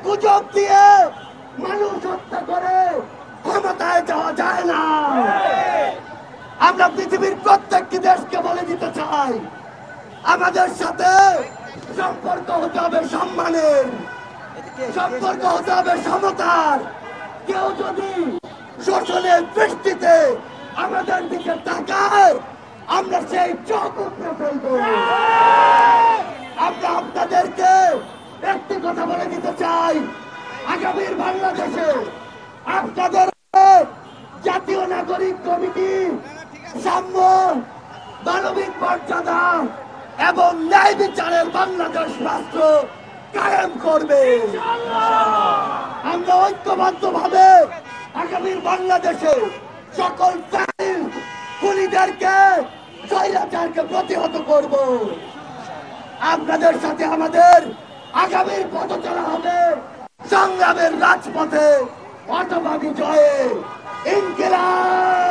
গুজব দিয়ে মানুষ হত্যা করে ক্ষমতায় যাওয়া যায় না। আমরা পৃথিবীর প্রত্যেকটি দেশকে বলে দিতে চাই, আমাদের সাথে সম্পর্ক হতে হবে সম্মানের, সম্পর্ক হতে হবে সমতার। কেউ যদি শোষণের দৃষ্টিতে আমাদের দিকে তাকায়, আমরা সেই চোখ উপড়ে ফেলব। আমরা আপনাদেরকে একটি কথা বলে দিতে চাই, আগামীর বাংলাদেশে আপনাদের জাতীয় নাগরিক কমিটি সাম্য, মানবিক মর্যাদা এবং ন্যায় বিচারের বাংলাদেশ রাষ্ট্র কায়েম করবে। আমরা ঐক্যবদ্ধ ভাবে আগামীর বাংলাদেশে সকল খুনিদেরকে, স্বৈরাচারকে প্রতিহত করব। আপনাদের সাথে আমাদের আগামীর পথ চলা হবে সংগ্রামের রাজপথে, অথবা বিজয়ে। ইনকিলাব।